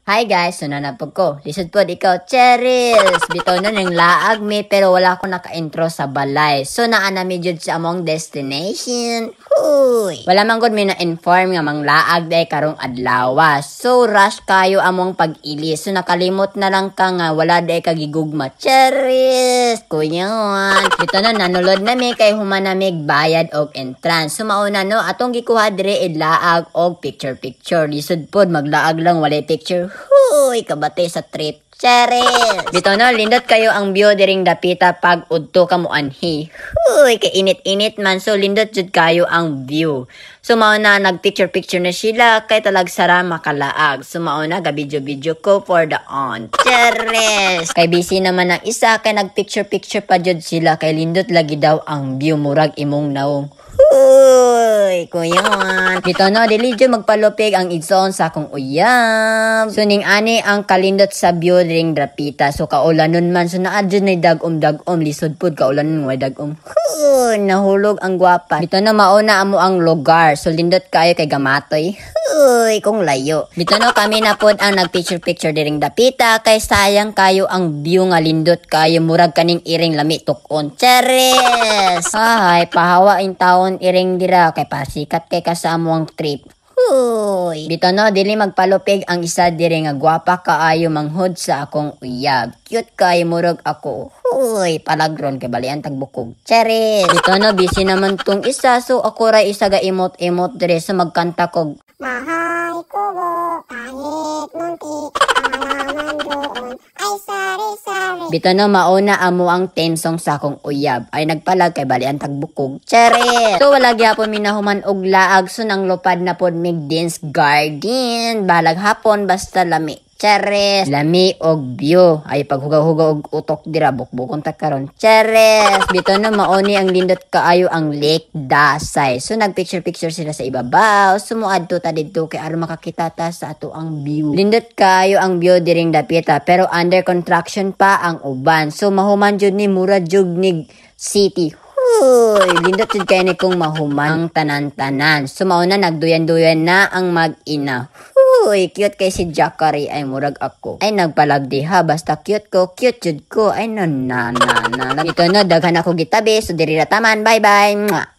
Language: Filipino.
Hi guys, so nanapag ko. Lisod po ikaw, Cheryls. Bitaw na ng laag mi pero wala ko naka-intro sa balay. So naanami jud sa among destination. Huy! Wala man gud mi na-inform nga mang laag day karong adlaw. So rush kayo among pag-ilis. So nakalimot na lang ka nga wala day kagigugma. Cheryls! Kuyon! Bitaw na nanulod na mi kay humanamig bayad og entrance. So mauna no, atong gikuha dire idlaag og picture. Lisod pod maglaag lang walay picture. Huy, kabate sa trip. Cheryls! Bito no, lindot kayo ang view diring dapita pag udto ka mo anhi. Huy, kay init-init man. So, lindot jud kayo ang view. So, mauna nag-picture na sila kay talagsara makalaag. So, mauna ga-video ko for the on. Cheryls! Kay busy naman ang isa kay nag-picture pa jud sila kay lindot lagi daw ang view murag imong naong. Uy, kuyon. Dito no, dili dyan magpalupig ang igsoon sa akong uyab. So, ning ani ang kalindot sa view ring drapita. So, kaulanon man. So, naadyan na dagom. Lisod pod, kaulanon way dagom. Nahulog ang gwapa. Dito no, mauna amo ang lugar. So, lindot kayo kay gamatoy. Uy, kung layo. Dito no, kami na pod ang nag-picture diring dapita. Kay sayang kayo ang view nga lindot kayo. Murag kaning iring lami tukon. Cheryls! Ay, pahawa in taon iring dira kay pasikat kay kasamo ang trip. Huy! Bito no, dili magpalupig ang isa diri nga gwapa kaayo manghod sa akong uyab. Cute kay murag ako. Huy! Palagron kay balian tagbukog. Cheryls! Bito no, busy naman tong isa. So ako ra isa ga imot diri sa magkanta kog. Mahal ko kahit muntik alaman doon ay sari-sari. Bito no, mauna amo ang tensong sa akong uyab. Ay nagpalag kay balian tagbukog. Cheryls! So wala gyapon minahuman og laag. So nang lupad na pod mig dance garden. Balag hapon basta lami. Cheryls! Lami og view. Ay paghugaw-hugaw og utok dira bukbukon ta karon. Cheryls! Bito no, mauni ang lindot kaayo ang Lake Dasay. So nagpicture sila sa ibabaw. Sumuadto ta didto kay aron makakita ta sa ato ang view. Lindot kaayo ang view diring dapita pero under construction pa ang uban. So mahuman jud ni mura jugnig city. Uy, lindot jud kay ni kung mahuman ang tanan-tanan. So mauna nagduyan-duyan na ang mag-ina. Uy, cute kay si Jackery ay murag ako. Ay nagpalagdi ha, basta cute jud ko. Ay no na. Ito no, daghan ako gitabi so diri ra taman. Bye.